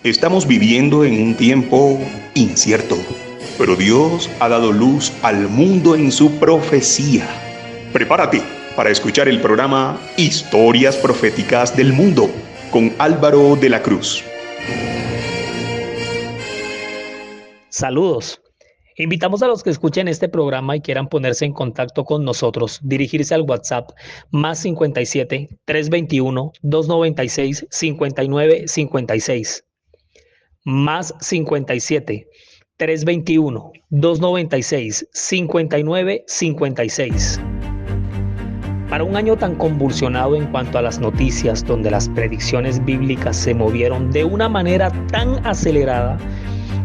Estamos viviendo en un tiempo incierto, pero Dios ha dado luz al mundo en su profecía. Prepárate para escuchar el programa Historias Proféticas del Mundo con Álvaro de la Cruz. Saludos. Invitamos a los que escuchen este programa y quieran ponerse en contacto con nosotros, dirigirse al WhatsApp más 57 321 296 59 56. Más 57 321 296 59 56. Para un año tan convulsionado en cuanto a las noticias, donde las predicciones bíblicas se movieron de una manera tan acelerada,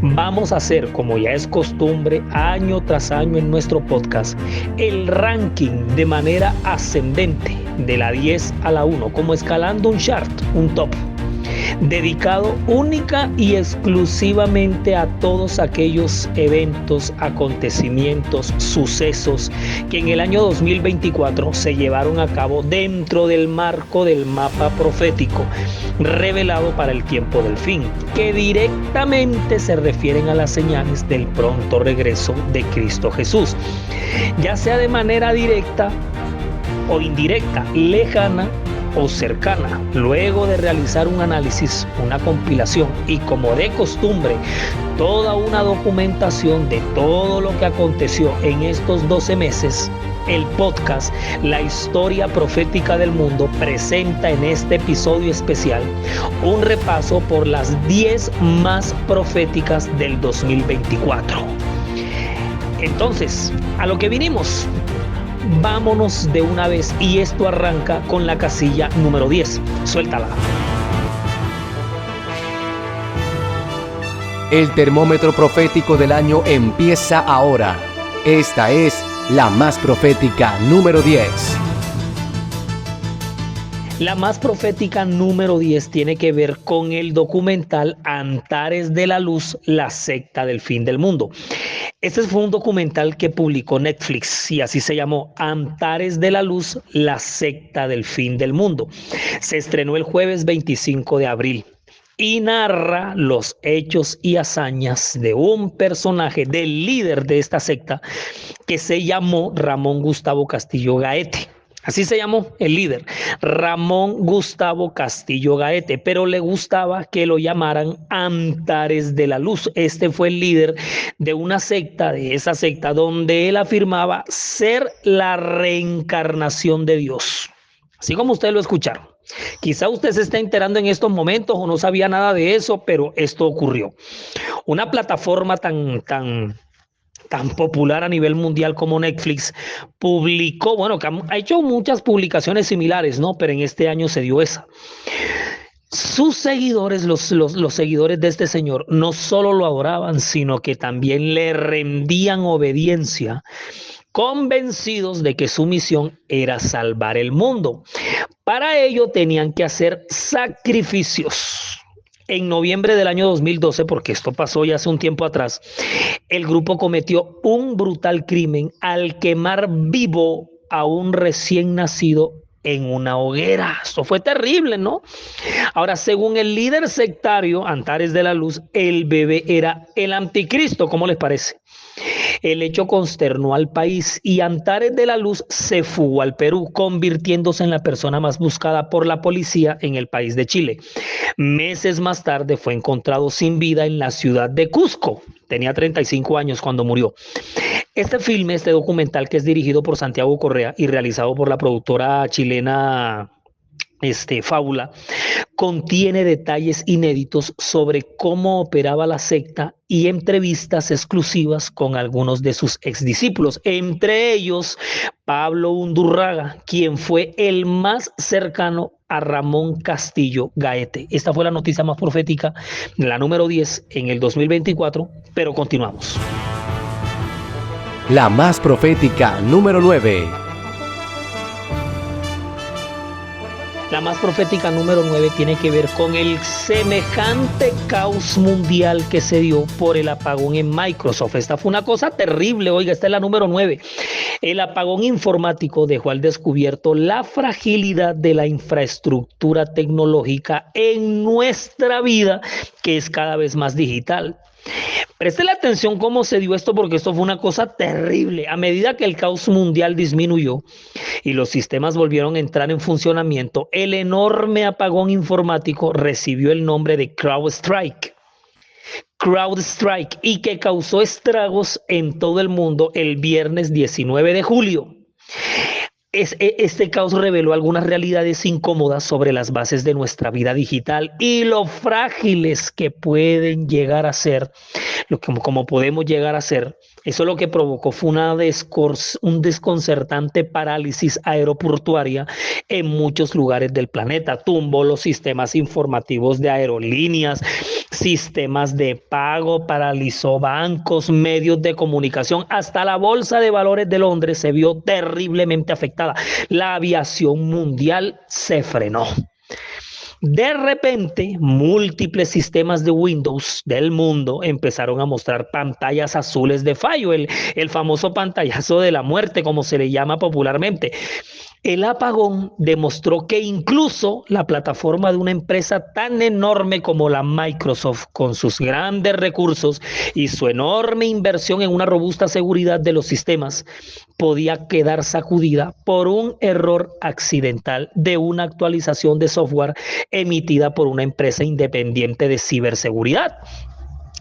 vamos a hacer, como ya es costumbre, año tras año en nuestro podcast, el ranking de manera ascendente, de la 10 a la 1, como escalando un chart, un top, dedicado única y exclusivamente a todos aquellos eventos, acontecimientos, sucesos que en el año 2024 se llevaron a cabo dentro del marco del mapa profético revelado para el tiempo del fin, que directamente se refieren a las señales del pronto regreso de Cristo Jesús, ya sea de manera directa o indirecta, lejana o cercana. Luego de realizar un análisis, una compilación y, como de costumbre, toda una documentación de todo lo que aconteció en estos 12 meses, el podcast La Historia Profética del Mundo presenta en este episodio especial un repaso por las 10 más proféticas del 2024. Entonces, a lo que vinimos. Vámonos de una vez, y esto arranca con la casilla número 10. Suéltala. El termómetro profético del año empieza ahora. Esta es la más profética número 10. La más profética número 10 tiene que ver con el documental Antares de la Luz, la secta del fin del mundo. Este fue un documental que publicó Netflix y así se llamó, Antares de la Luz, la secta del fin del mundo. Se estrenó el jueves 25 de abril y narra los hechos y hazañas de un personaje, del líder de esta secta, que se llamó Ramón Gustavo Castillo Gaete. Así se llamó el líder, Ramón Gustavo Castillo Gaete, pero le gustaba que lo llamaran Antares de la Luz. Este fue el líder de una secta, de esa secta, donde él afirmaba ser la reencarnación de Dios. Así como ustedes lo escucharon. Quizá usted se está enterando en estos momentos o no sabía nada de eso, pero esto ocurrió. Una plataforma tan popular a nivel mundial como Netflix publicó, bueno, que ha hecho muchas publicaciones similares, ¿no? Pero en este año se dio esa. Sus seguidores, los seguidores de este señor, no solo lo adoraban, sino que también le rendían obediencia, convencidos de que su misión era salvar el mundo. Para ello tenían que hacer sacrificios. En noviembre del año 2012, porque esto pasó ya hace un tiempo atrás, el grupo cometió un brutal crimen al quemar vivo a un recién nacido en una hoguera. Esto fue terrible, ¿no? Ahora, según el líder sectario, Antares de la Luz, el bebé era el anticristo. ¿Cómo les parece? El hecho consternó al país y Antares de la Luz se fugó al Perú, convirtiéndose en la persona más buscada por la policía en el país de Chile. Meses más tarde fue encontrado sin vida en la ciudad de Cusco. Tenía 35 años cuando murió. Este documental, que es dirigido por Santiago Correa y realizado por la productora chilena Fábula, contiene detalles inéditos sobre cómo operaba la secta y entrevistas exclusivas con algunos de sus exdiscípulos, entre ellos Pablo Undurraga, quien fue el más cercano a Ramón Castillo Gaete. Esta fue la noticia más profética, la número 10 en el 2024, pero continuamos. La más profética número 9. La más profética número 9 tiene que ver con el semejante caos mundial que se dio por el apagón en Microsoft. Esta fue una cosa terrible, oiga, esta es la número 9. El apagón informático dejó al descubierto la fragilidad de la infraestructura tecnológica en nuestra vida, que es cada vez más digital. Presten atención cómo se dio esto, porque esto fue una cosa terrible. A medida que el caos mundial disminuyó y los sistemas volvieron a entrar en funcionamiento, el enorme apagón informático recibió el nombre de CrowdStrike, y que causó estragos en todo el mundo el viernes 19 de julio. Este caos reveló algunas realidades incómodas sobre las bases de nuestra vida digital y lo frágiles que pueden llegar a ser, como podemos llegar a ser. Eso lo que provocó fue un desconcertante parálisis aeroportuaria en muchos lugares del planeta. Tumbó los sistemas informativos de aerolíneas, sistemas de pago, paralizó bancos, medios de comunicación, hasta la Bolsa de Valores de Londres se vio terriblemente afectada. La aviación mundial se frenó. De repente, múltiples sistemas de Windows del mundo empezaron a mostrar pantallas azules de fallo, el famoso pantallazo de la muerte, como se le llama popularmente. El apagón demostró que incluso la plataforma de una empresa tan enorme como la Microsoft, con sus grandes recursos y su enorme inversión en una robusta seguridad de los sistemas, podía quedar sacudida por un error accidental de una actualización de software emitida por una empresa independiente de ciberseguridad.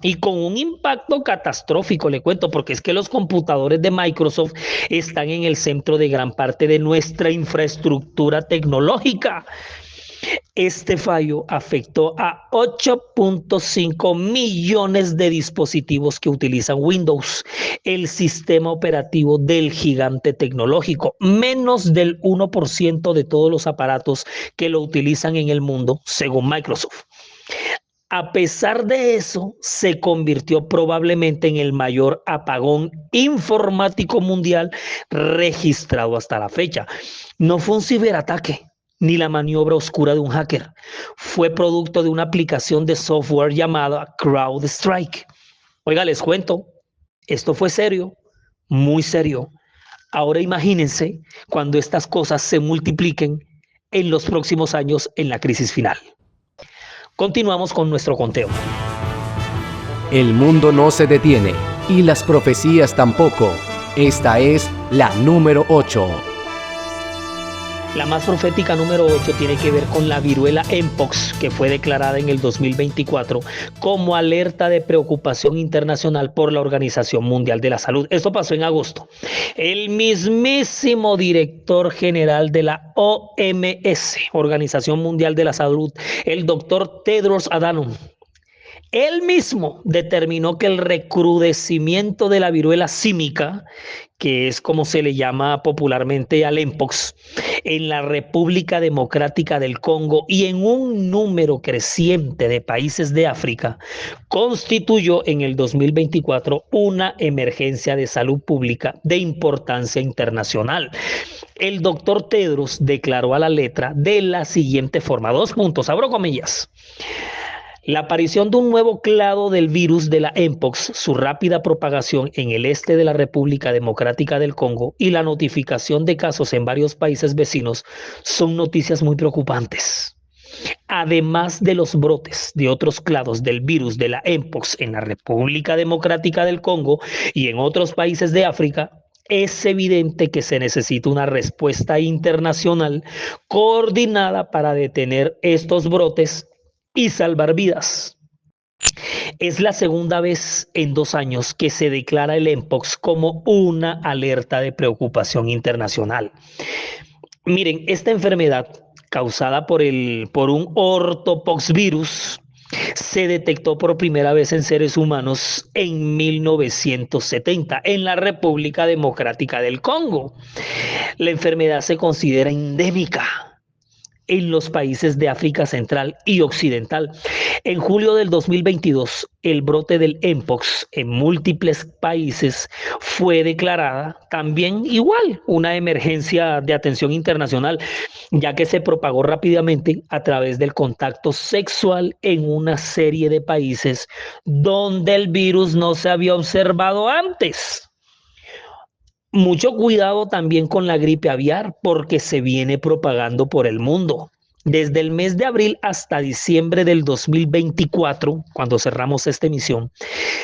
Y con un impacto catastrófico, le cuento, porque es que los computadores de Microsoft están en el centro de gran parte de nuestra infraestructura tecnológica. Este fallo afectó a 8.5 millones de dispositivos que utilizan Windows, el sistema operativo del gigante tecnológico, menos del 1% de todos los aparatos que lo utilizan en el mundo, según Microsoft. A pesar de eso, se convirtió probablemente en el mayor apagón informático mundial registrado hasta la fecha. No fue un ciberataque ni la maniobra oscura de un hacker. Fue producto de una aplicación de software llamada CrowdStrike. Oiga, les cuento, esto fue serio, muy serio. Ahora imagínense cuando estas cosas se multipliquen en los próximos años en la crisis final. Continuamos con nuestro conteo. El mundo no se detiene y las profecías tampoco. Esta es la número 8. La más profética número 8 tiene que ver con la viruela Mpox, que fue declarada en el 2024 como alerta de preocupación internacional por la Organización Mundial de la Salud. Esto pasó en agosto. El mismísimo director general de la OMS, Organización Mundial de la Salud, el doctor Tedros Adhanom, él mismo determinó que el recrudecimiento de la viruela símica, que es como se le llama popularmente al Mpox, en la República Democrática del Congo y en un número creciente de países de África, constituyó en el 2024 una emergencia de salud pública de importancia internacional. El doctor Tedros declaró a la letra de la siguiente forma, 2 puntos, abro comillas. La aparición de un nuevo clado del virus de la Mpox, su rápida propagación en el este de la República Democrática del Congo y la notificación de casos en varios países vecinos son noticias muy preocupantes. Además de los brotes de otros clados del virus de la Mpox en la República Democrática del Congo y en otros países de África, es evidente que se necesita una respuesta internacional coordinada para detener estos brotes y salvar vidas. Es la segunda vez en 2 años que se declara el Mpox como una alerta de preocupación internacional. Miren, esta enfermedad causada por un ortopoxvirus se detectó por primera vez en seres humanos en 1970 en la República Democrática del Congo. La enfermedad se considera endémica en los países de África Central y Occidental. En julio del 2022, el brote del Mpox en múltiples países fue declarada también igual una emergencia de atención internacional, ya que se propagó rápidamente a través del contacto sexual en una serie de países donde el virus no se había observado antes. Mucho cuidado también con la gripe aviar porque se viene propagando por el mundo. Desde el mes de abril hasta diciembre del 2024, cuando cerramos esta emisión,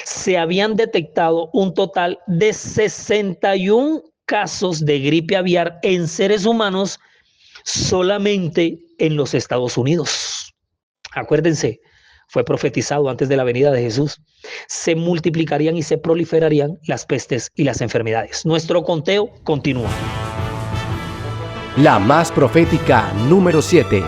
se habían detectado un total de 61 casos de gripe aviar en seres humanos solamente en los Estados Unidos. Acuérdense, fue profetizado antes de la venida de Jesús. Se multiplicarían y se proliferarían las pestes y las enfermedades. Nuestro conteo continúa. La más profética número 7.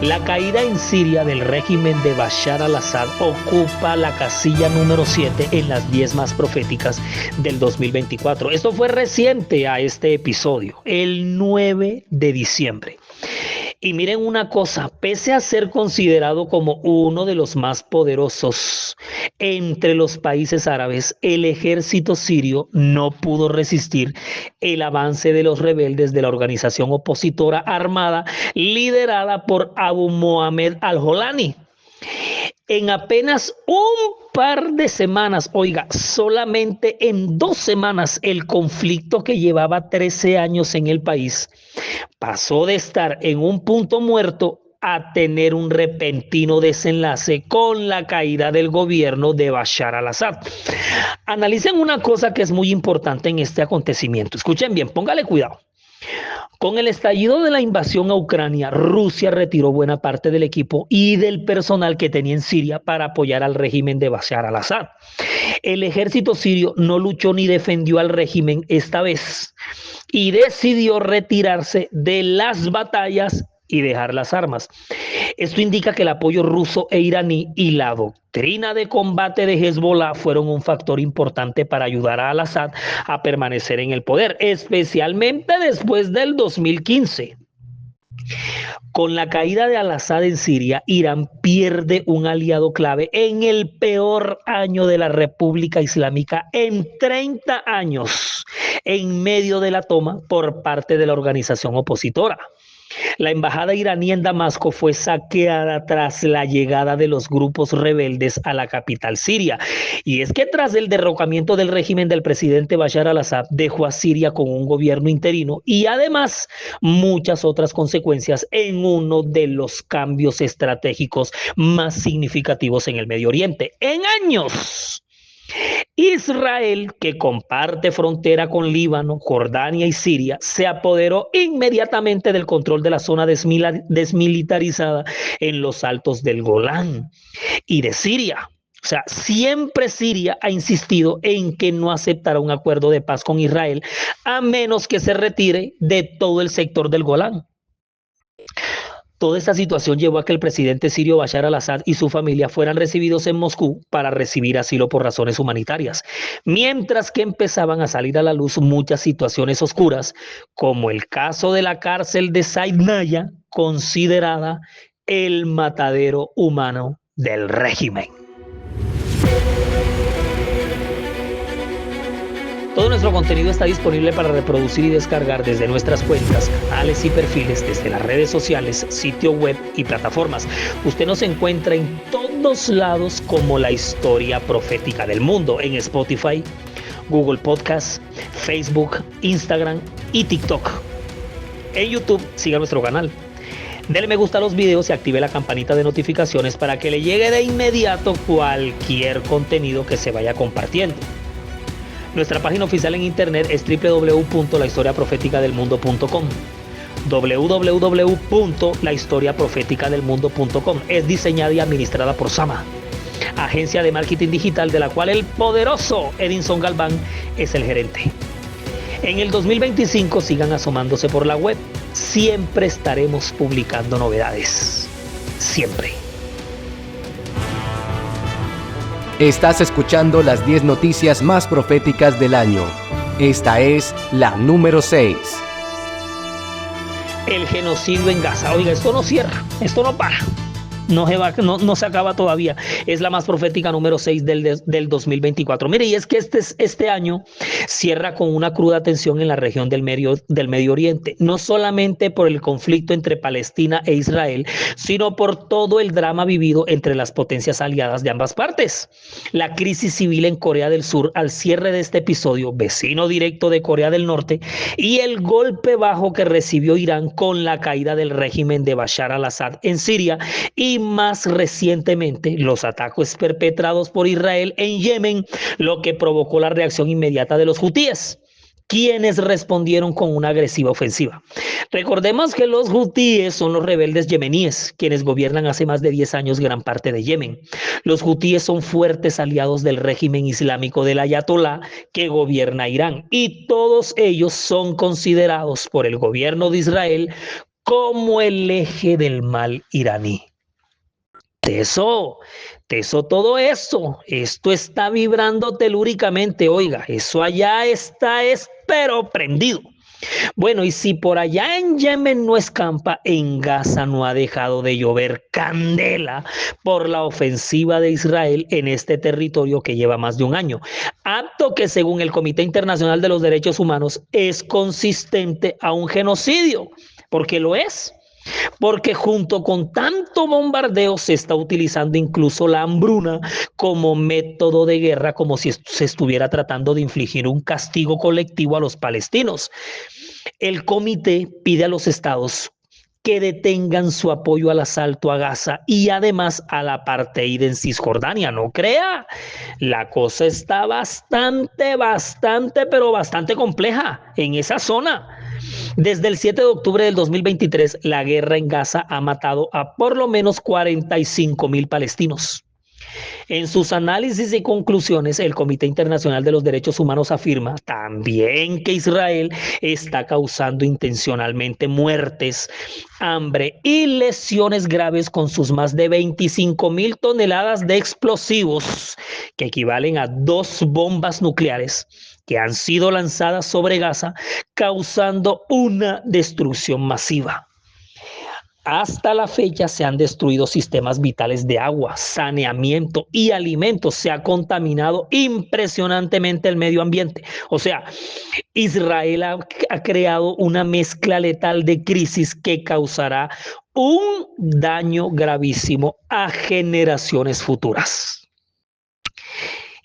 La caída en Siria del régimen de Bashar al-Assad ocupa la casilla número 7 en las 10 más proféticas del 2024. Esto fue reciente a este episodio, el 9 de diciembre. Y miren una cosa, pese a ser considerado como uno de los más poderosos entre los países árabes, el ejército sirio no pudo resistir el avance de los rebeldes de la organización opositora armada liderada por Abu Mohamed al-Jolani. En apenas un par de semanas, oiga, solamente en 2 semanas, el conflicto que llevaba 13 años en el país pasó de estar en un punto muerto a tener un repentino desenlace con la caída del gobierno de Bashar al-Assad. Analicen una cosa que es muy importante en este acontecimiento. Escuchen bien, póngale cuidado. Con el estallido de la invasión a Ucrania, Rusia retiró buena parte del equipo y del personal que tenía en Siria para apoyar al régimen de Bashar al-Assad. El ejército sirio no luchó ni defendió al régimen esta vez y decidió retirarse de las batallas y dejar las armas. Esto indica que el apoyo ruso e iraní y la doctrina de combate de Hezbollah fueron un factor importante para ayudar a al-Assad a permanecer en el poder, especialmente después del 2015. Con la caída de al-Assad en Siria, Irán pierde un aliado clave en el peor año de la República Islámica en 30 años, en medio de la toma por parte de la organización opositora. La embajada iraní en Damasco fue saqueada tras la llegada de los grupos rebeldes a la capital siria. Y es que tras el derrocamiento del régimen del presidente Bashar al-Assad, dejó a Siria con un gobierno interino y además muchas otras consecuencias en uno de los cambios estratégicos más significativos en el Medio Oriente. En años, Israel, que comparte frontera con Líbano, Jordania y Siria, se apoderó inmediatamente del control de la zona desmilitarizada en los altos del Golán y de Siria. O sea, siempre Siria ha insistido en que no aceptará un acuerdo de paz con Israel a menos que se retire de todo el sector del Golán. Toda esta situación llevó a que el presidente sirio Bashar al-Assad y su familia fueran recibidos en Moscú para recibir asilo por razones humanitarias, mientras que empezaban a salir a la luz muchas situaciones oscuras, como el caso de la cárcel de Saidnaya, considerada el matadero humano del régimen. Todo nuestro contenido está disponible para reproducir y descargar desde nuestras cuentas, canales y perfiles, desde las redes sociales, sitio web y plataformas. Usted nos encuentra en todos lados como La Historia Profética del Mundo, en Spotify, Google Podcasts, Facebook, Instagram y TikTok. En YouTube, siga nuestro canal. Dele me gusta a los videos y active la campanita de notificaciones para que le llegue de inmediato cualquier contenido que se vaya compartiendo. Nuestra página oficial en internet es www.lahistoriaprofeticadelmundo.com. www.lahistoriaprofeticadelmundo.com. Es diseñada y administrada por Sama, agencia de marketing digital de la cual el poderoso Edinson Galván es el gerente. En el 2025 sigan asomándose por la web. Siempre estaremos publicando novedades. Siempre. Estás escuchando las 10 noticias más proféticas del año. Esta es la número 6. el genocidio en Gaza. Oiga, esto no cierra, esto no para. No se acaba todavía. Es la más profética número 6 del 2024. Mire, y es que este año cierra con una cruda tensión en la región del Medio Oriente, no solamente por el conflicto entre Palestina e Israel, sino por todo el drama vivido entre las potencias aliadas de ambas partes. La crisis civil en Corea del Sur al cierre de este episodio, vecino directo de Corea del Norte, y el golpe bajo que recibió Irán con la caída del régimen de Bashar al-Assad en Siria, y más recientemente los ataques perpetrados por Israel en Yemen, lo que provocó la reacción inmediata de los hutíes, quienes respondieron con una agresiva ofensiva. Recordemos que los hutíes son los rebeldes yemeníes, quienes gobiernan hace más de 10 años gran parte de Yemen. Los hutíes son fuertes aliados del régimen islámico del Ayatolá que gobierna Irán, y todos ellos son considerados por el gobierno de Israel como el eje del mal iraní. Teso todo eso. Esto está vibrando telúricamente, oiga, eso allá está, pero prendido. Bueno, y si por allá en Yemen no escampa, en Gaza no ha dejado de llover candela por la ofensiva de Israel en este territorio que lleva más de un año. Acto que, según el Comité Internacional de los Derechos Humanos, es consistente a un genocidio, porque lo es. Porque junto con tanto bombardeo se está utilizando incluso la hambruna como método de guerra, como si se estuviera tratando de infligir un castigo colectivo a los palestinos. El comité pide a los estados que detengan su apoyo al asalto a Gaza y además al apartheid en Cisjordania. No crea, la cosa está bastante compleja en esa zona. Desde el 7 de octubre del 2023, la guerra en Gaza ha matado a por lo menos 45,000 palestinos. En sus análisis y conclusiones, el Comité Internacional de los Derechos Humanos afirma también que Israel está causando intencionalmente muertes, hambre y lesiones graves con sus más de 25,000 toneladas de explosivos, que equivalen a 2 bombas nucleares, que han sido lanzadas sobre Gaza, causando una destrucción masiva. Hasta la fecha se han destruido sistemas vitales de agua, saneamiento y alimentos. Se ha contaminado impresionantemente el medio ambiente. O sea, Israel ha creado una mezcla letal de crisis que causará un daño gravísimo a generaciones futuras.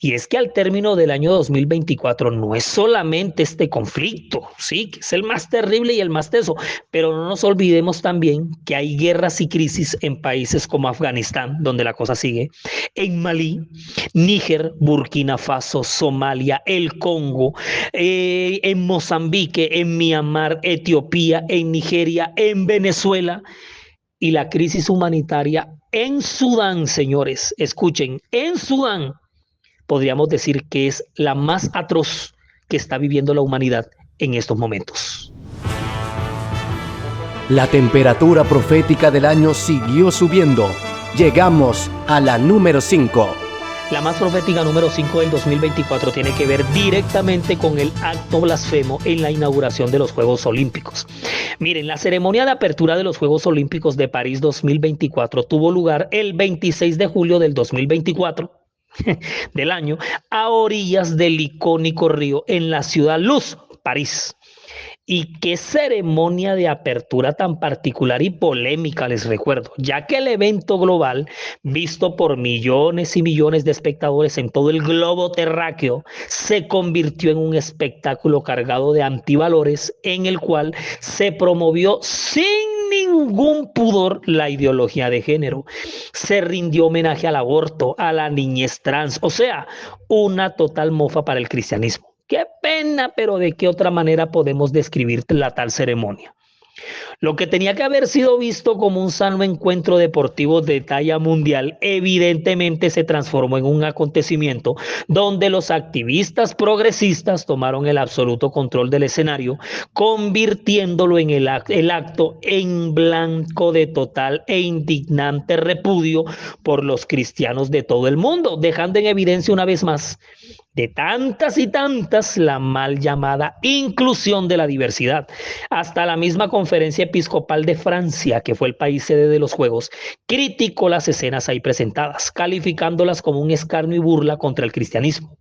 Y es que al término del año 2024 no es solamente este conflicto, sí, que es el más terrible y el más teso, pero no nos olvidemos también que hay guerras y crisis en países como Afganistán, donde la cosa sigue, en Malí, Níger, Burkina Faso, Somalia, el Congo, en Mozambique, en Myanmar, Etiopía, en Nigeria, en Venezuela, y la crisis humanitaria en Sudán, señores, escuchen, en Sudán, podríamos decir que es la más atroz que está viviendo la humanidad en estos momentos. La temperatura profética del año siguió subiendo. Llegamos a la número 5. La más profética número 5 del 2024 tiene que ver directamente con el acto blasfemo en la inauguración de los Juegos Olímpicos. Miren, la ceremonia de apertura de los Juegos Olímpicos de París 2024 tuvo lugar el 26 de julio del 2024. Del año, a orillas del icónico río en la ciudad Luz, París. Y qué ceremonia de apertura tan particular y polémica, les recuerdo, ya que el evento global, visto por millones y millones de espectadores en todo el globo terráqueo, se convirtió en un espectáculo cargado de antivalores en el cual se promovió sin ningún pudor la ideología de género. Se rindió homenaje al aborto, a la niñez trans, o sea, una total mofa para el cristianismo. Qué pena, pero ¿de qué otra manera podemos describir la tal ceremonia? Lo que tenía que haber sido visto como un sano encuentro deportivo de talla mundial, evidentemente se transformó en un acontecimiento donde los activistas progresistas tomaron el absoluto control del escenario, convirtiéndolo en el acto en blanco de total e indignante repudio por los cristianos de todo el mundo, dejando en evidencia una vez más de tantas y tantas la mal llamada inclusión de la diversidad. Hasta la misma conferencia Episcopal de Francia, que fue el país sede de los Juegos, criticó las escenas ahí presentadas, calificándolas como un escarnio y burla contra el cristianismo.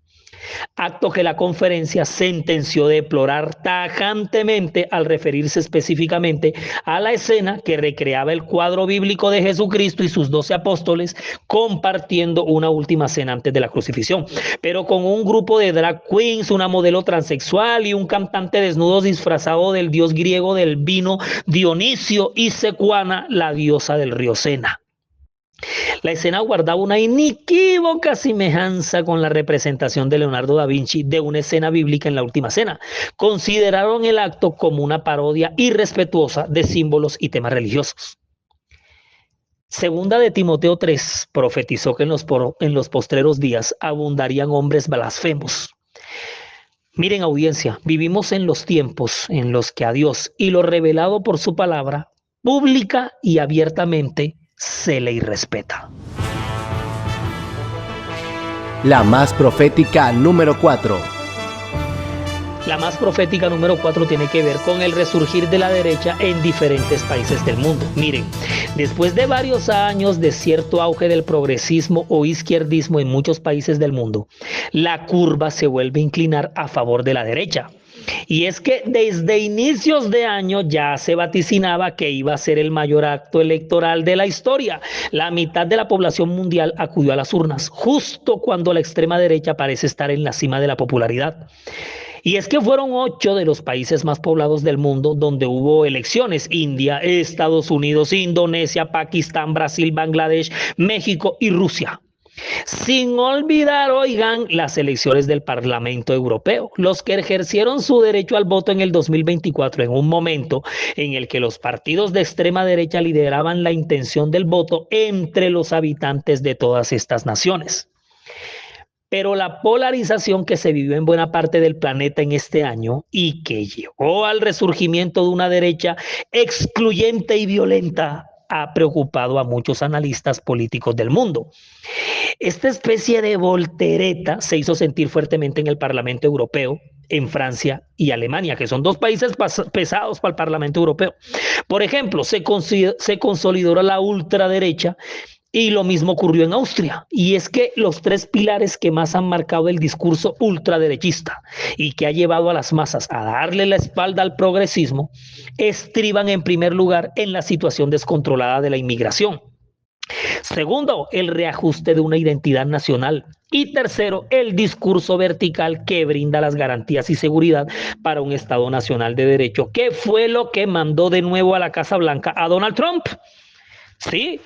Acto que la conferencia sentenció deplorar tajantemente al referirse específicamente a la escena que recreaba el cuadro bíblico de Jesucristo y sus 12 apóstoles compartiendo una última cena antes de la crucifixión, pero con un grupo de drag queens, una modelo transexual y un cantante desnudo disfrazado del dios griego del vino Dionisio y Secuana, la diosa del río Sena. La escena guardaba una inequívoca semejanza con la representación de Leonardo da Vinci de una escena bíblica en la Última Cena. Consideraron el acto como una parodia irrespetuosa de símbolos y temas religiosos. Segunda de Timoteo 3 profetizó que en los postreros días abundarían hombres blasfemos. Miren, audiencia, vivimos en los tiempos en los que a Dios y lo revelado por su palabra, pública y abiertamente, se le irrespeta. La más profética número 4. La más profética número 4 tiene que ver con el resurgir de la derecha en diferentes países del mundo. Miren, después de varios años de cierto auge del progresismo o izquierdismo en muchos países del mundo, la curva se vuelve a inclinar a favor de la derecha. Y es que desde inicios de año ya se vaticinaba que iba a ser el mayor acto electoral de la historia. La mitad de la población mundial acudió a las urnas, justo cuando la extrema derecha parece estar en la cima de la popularidad. Y es que fueron 8 de los países más poblados del mundo donde hubo elecciones: India, Estados Unidos, Indonesia, Pakistán, Brasil, Bangladesh, México y Rusia. Sin olvidar, oigan, las elecciones del Parlamento Europeo, los que ejercieron su derecho al voto en el 2024, en un momento en el que los partidos de extrema derecha lideraban la intención del voto entre los habitantes de todas estas naciones. Pero la polarización que se vivió en buena parte del planeta en este año y que llevó al resurgimiento de una derecha excluyente y violenta ha preocupado a muchos analistas políticos del mundo. Esta especie de voltereta se hizo sentir fuertemente en el Parlamento Europeo, en Francia y Alemania, que son 2 países pesados para el Parlamento Europeo. Por ejemplo, se consolidó la ultraderecha y lo mismo ocurrió en Austria. Y es que los 3 pilares que más han marcado el discurso ultraderechista y que ha llevado a las masas a darle la espalda al progresismo estriban en primer lugar en la situación descontrolada de la inmigración. Segundo, el reajuste de una identidad nacional. Y tercero, el discurso vertical que brinda las garantías y seguridad para un Estado nacional de derecho, que fue lo que mandó de nuevo a la Casa Blanca a Donald Trump. Sí,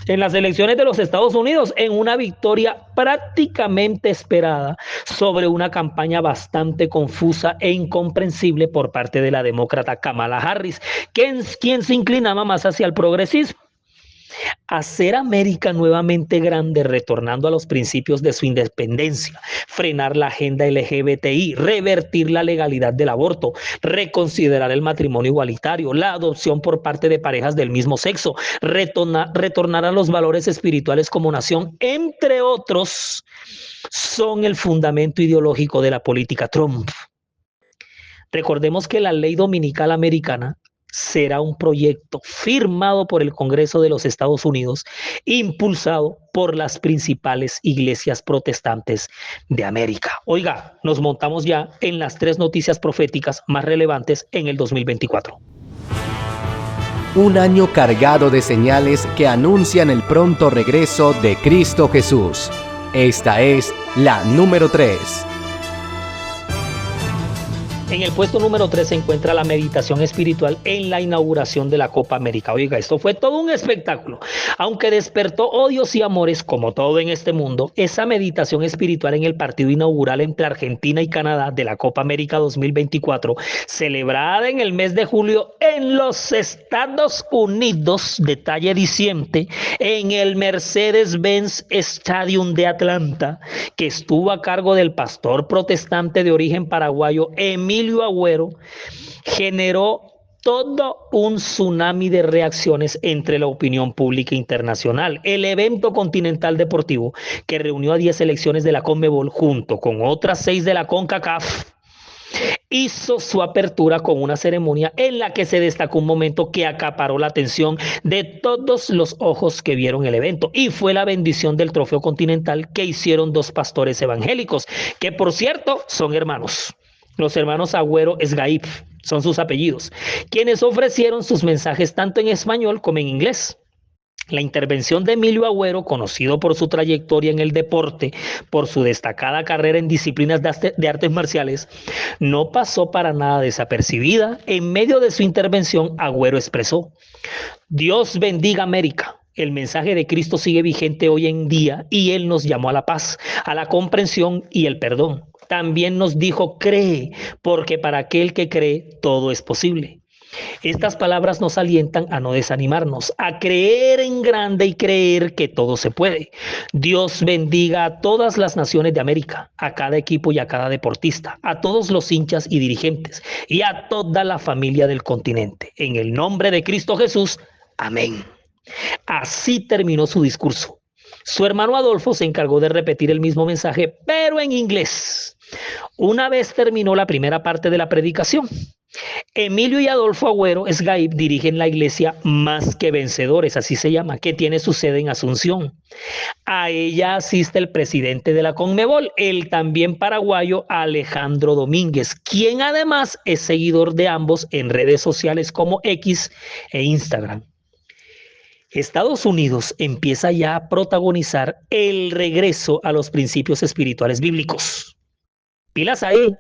en las elecciones de los Estados Unidos, en una victoria prácticamente esperada sobre una campaña bastante confusa e incomprensible por parte de la demócrata Kamala Harris, quien se inclinaba más hacia el progresismo. Hacer América nuevamente grande, retornando a los principios de su independencia, frenar la agenda LGBTI, revertir la legalidad del aborto, reconsiderar el matrimonio igualitario, la adopción por parte de parejas del mismo sexo, retornar a los valores espirituales como nación, entre otros, son el fundamento ideológico de la política Trump. Recordemos que la ley dominical americana será un proyecto firmado por el Congreso de los Estados Unidos, impulsado por las principales iglesias protestantes de América. Oiga, nos montamos ya en las 3 noticias proféticas más relevantes en el 2024. Un año cargado de señales que anuncian el pronto regreso de Cristo Jesús. Esta es la número 3. En el puesto número 3 se encuentra la meditación espiritual en la inauguración de la Copa América. Oiga, esto fue todo un espectáculo. Aunque despertó odios y amores, como todo en este mundo, esa meditación espiritual en el partido inaugural entre Argentina y Canadá de la Copa América 2024, celebrada en el mes de julio en los Estados Unidos, detalle diciente, en el Mercedes-Benz Stadium de Atlanta, que estuvo a cargo del pastor protestante de origen paraguayo Emilio Agüero, generó todo un tsunami de reacciones entre la opinión pública internacional. El evento continental deportivo, que reunió a 10 selecciones de la CONMEBOL junto con otras 6 de la CONCACAF, hizo su apertura con una ceremonia en la que se destacó un momento que acaparó la atención de todos los ojos que vieron el evento, y fue la bendición del trofeo continental que hicieron dos pastores evangélicos, que por cierto son hermanos. Los hermanos Agüero Esgaib son sus apellidos, quienes ofrecieron sus mensajes tanto en español como en inglés. La intervención de Emilio Agüero, conocido por su trayectoria en el deporte, por su destacada carrera en disciplinas de artes marciales, no pasó para nada desapercibida. En medio de su intervención, Agüero expresó: Dios bendiga América. El mensaje de Cristo sigue vigente hoy en día y Él nos llamó a la paz, a la comprensión y el perdón. También nos dijo: cree, porque para aquel que cree todo es posible. Estas palabras nos alientan a no desanimarnos, a creer en grande y creer que todo se puede. Dios bendiga a todas las naciones de América, a cada equipo y a cada deportista, a todos los hinchas y dirigentes y a toda la familia del continente. En el nombre de Cristo Jesús, amén. Así terminó su discurso. Su hermano Adolfo se encargó de repetir el mismo mensaje, pero en inglés. Una vez terminó la primera parte de la predicación, Emilio y Adolfo Agüero Esgaib dirigen la iglesia Más que Vencedores, así se llama, que tiene su sede en Asunción. A ella asiste el presidente de la Conmebol, el también paraguayo Alejandro Domínguez, quien además es seguidor de ambos en redes sociales como X e Instagram. Estados Unidos empieza ya a protagonizar el regreso a los principios espirituales bíblicos. Pilas ahí.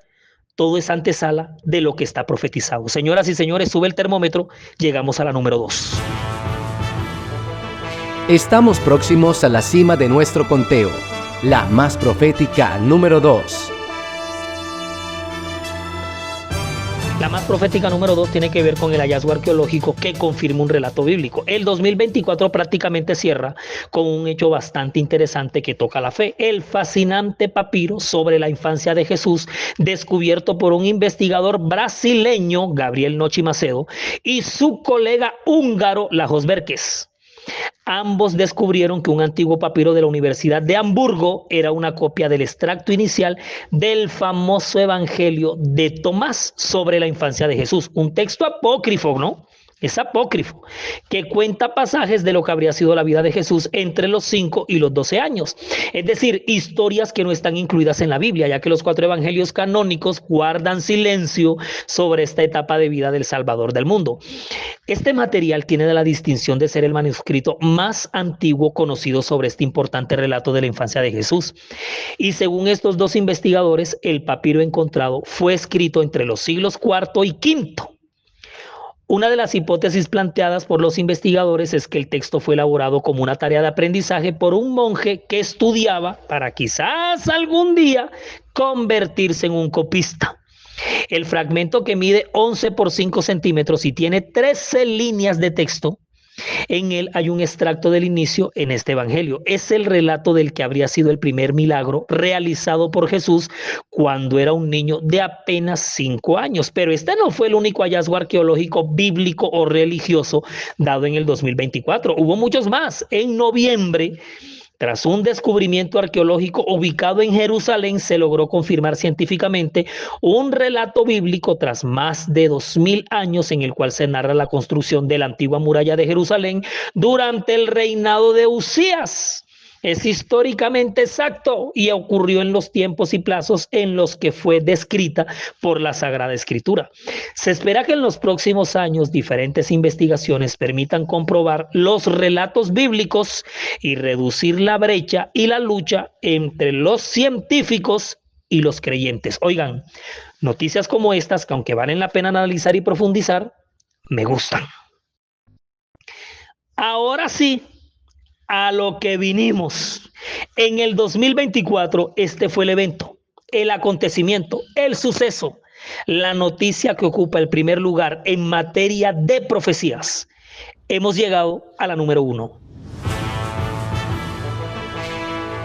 Todo es antesala de lo que está profetizado. Señoras y señores, sube el termómetro. Llegamos a la número 2. Estamos próximos a la cima de nuestro conteo. La más profética número 2. La más profética número 2 tiene que ver con el hallazgo arqueológico que confirma un relato bíblico. El 2024 prácticamente cierra con un hecho bastante interesante que toca la fe: el fascinante papiro sobre la infancia de Jesús, descubierto por un investigador brasileño, Gabriel Nochi Macedo, y su colega húngaro, Lajos Berkes. Ambos descubrieron que un antiguo papiro de la Universidad de Hamburgo era una copia del extracto inicial del famoso Evangelio de Tomás sobre la infancia de Jesús. Un texto apócrifo, ¿no? Es apócrifo, que cuenta pasajes de lo que habría sido la vida de Jesús entre los 5 y los 12 años. Es decir, historias que no están incluidas en la Biblia, ya que los 4 evangelios canónicos guardan silencio sobre esta etapa de vida del Salvador del mundo. Este material tiene la distinción de ser el manuscrito más antiguo conocido sobre este importante relato de la infancia de Jesús. Y según estos dos investigadores, el papiro encontrado fue escrito entre los siglos IV y V. Una de las hipótesis planteadas por los investigadores es que el texto fue elaborado como una tarea de aprendizaje por un monje que estudiaba para quizás algún día convertirse en un copista. El fragmento, que mide 11 por 5 centímetros y tiene 13 líneas de texto, en él hay un extracto del inicio en este evangelio. Es el relato del que habría sido el primer milagro realizado por Jesús cuando era un niño de apenas 5 años. Pero este no fue el único hallazgo arqueológico, bíblico o religioso dado en el 2024. Hubo muchos más. En noviembre, tras un descubrimiento arqueológico ubicado en Jerusalén, se logró confirmar científicamente un relato bíblico tras más de 2000 años en el cual se narra la construcción de la antigua muralla de Jerusalén durante el reinado de Usías. Es históricamente exacto y ocurrió en los tiempos y plazos en los que fue descrita por la Sagrada Escritura. Se espera que en los próximos años diferentes investigaciones permitan comprobar los relatos bíblicos y reducir la brecha y la lucha entre los científicos y los creyentes. Oigan, noticias como estas, que aunque valen la pena analizar y profundizar, me gustan. Ahora sí, a lo que vinimos. En el 2024, este fue el evento, el acontecimiento, el suceso, la noticia que ocupa el primer lugar en materia de profecías. Hemos llegado a la número 1.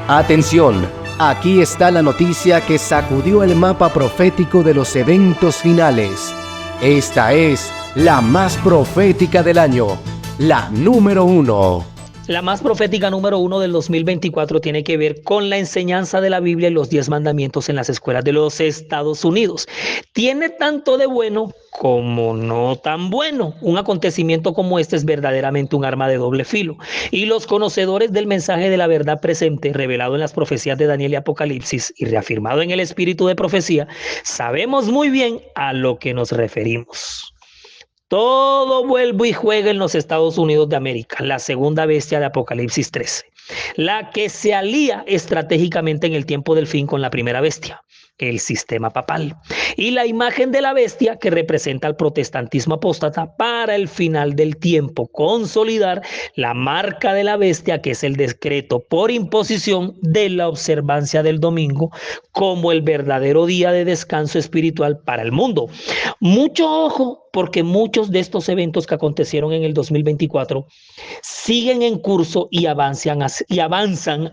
Atención, aquí está la noticia que sacudió el mapa profético de los eventos finales. Esta es la más profética del año, la número 1. La más profética número 1 del 2024 tiene que ver con la enseñanza de la Biblia y los 10 mandamientos en las escuelas de los Estados Unidos. Tiene tanto de bueno como no tan bueno. Un acontecimiento como este es verdaderamente un arma de doble filo. Y los conocedores del mensaje de la verdad presente, revelado en las profecías de Daniel y Apocalipsis y reafirmado en el espíritu de profecía, sabemos muy bien a lo que nos referimos. Todo vuelve y juega en los Estados Unidos de América, la segunda bestia de Apocalipsis 13, la que se alía estratégicamente en el tiempo del fin con la primera bestia, el sistema papal, y la imagen de la bestia que representa al protestantismo apóstata para el final del tiempo, consolidar la marca de la bestia, que es el decreto por imposición de la observancia del domingo como el verdadero día de descanso espiritual para el mundo. Mucho ojo, porque muchos de estos eventos que acontecieron en el 2024 siguen en curso y avanzan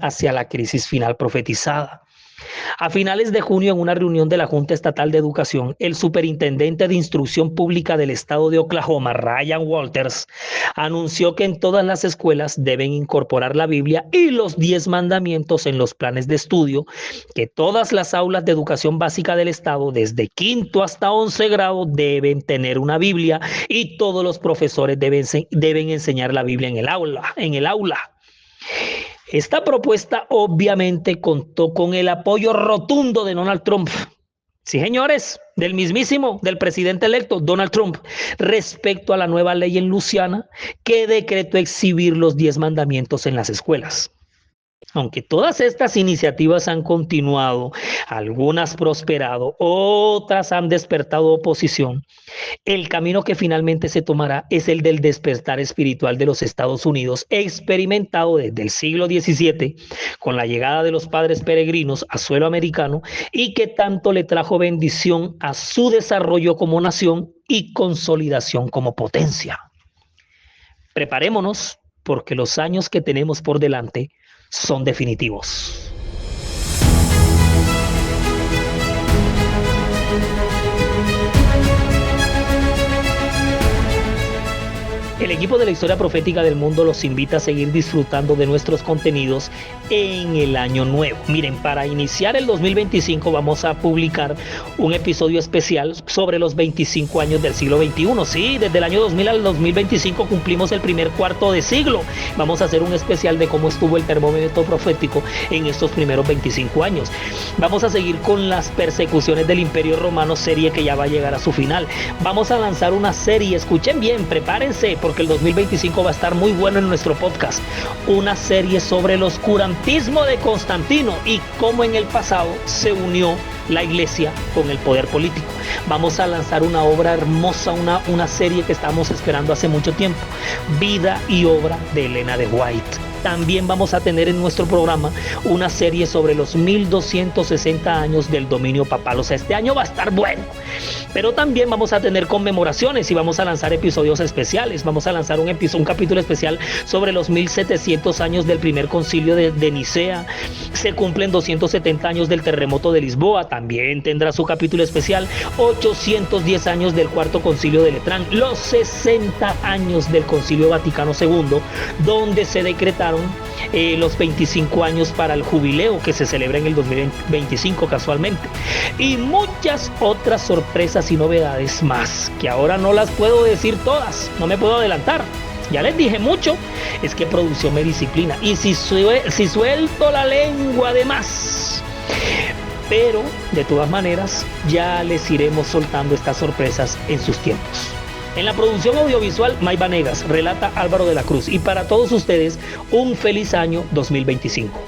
hacia la crisis final profetizada. A finales de junio, en una reunión de la Junta Estatal de Educación, el superintendente de Instrucción Pública del estado de Oklahoma, Ryan Walters, anunció que en todas las escuelas deben incorporar la Biblia y los 10 mandamientos en los planes de estudio, que todas las aulas de educación básica del estado, desde quinto hasta 11 grado, deben tener una Biblia y todos los profesores deben enseñar la Biblia en el aula. Esta propuesta obviamente contó con el apoyo rotundo de Donald Trump. Sí, señores, del presidente electo Donald Trump, respecto a la nueva ley en Luisiana que decretó exhibir los 10 mandamientos en las escuelas. Aunque todas estas iniciativas han continuado, algunas prosperado, otras han despertado oposición, el camino que finalmente se tomará es el del despertar espiritual de los Estados Unidos, experimentado desde el siglo XVII con la llegada de los padres peregrinos a suelo americano y que tanto le trajo bendición a su desarrollo como nación y consolidación como potencia. Preparémonos, porque los años que tenemos por delante son definitivos. El equipo de la Historia Profética del Mundo los invita a seguir disfrutando de nuestros contenidos en el año nuevo. Miren, para iniciar el 2025 vamos a publicar un episodio especial sobre los 25 años del siglo XXI. Sí, desde el año 2000 al 2025 cumplimos el primer cuarto de siglo. Vamos a hacer un especial de cómo estuvo el termómetro profético en estos primeros 25 años. Vamos a seguir con las persecuciones del Imperio Romano, serie que ya va a llegar a su final. Vamos a lanzar una serie, escuchen bien, prepárense, porque el 2025 va a estar muy bueno en nuestro podcast. Una serie sobre el oscurantismo de Constantino y cómo en el pasado se unió la iglesia con el poder político. Vamos a lanzar una obra hermosa, una serie que estamos esperando hace mucho tiempo, Vida y obra de Elena de White. También vamos a tener en nuestro programa una serie sobre los 1260 años del dominio papal. O sea, este año va a estar bueno. Pero también vamos a tener conmemoraciones y vamos a lanzar episodios especiales. Vamos a lanzar un capítulo especial sobre los 1700 años del primer concilio de Nicea. Se cumplen 270 años del terremoto de Lisboa. También tendrá su capítulo especial. 810 años del cuarto concilio de Letrán. Los 60 años del concilio Vaticano II, donde se decretaron los 25 años para el jubileo que se celebra en el 2025 casualmente, y muchas otras sorpresas y novedades más que ahora no las puedo decir todas, no me puedo adelantar. Ya les dije mucho, es que producción me disciplina y si suelto la lengua de más. Pero de todas maneras ya les iremos soltando estas sorpresas en sus tiempos. En la producción audiovisual, May Vanegas, relata Álvaro de la Cruz. Y para todos ustedes, un feliz año 2025.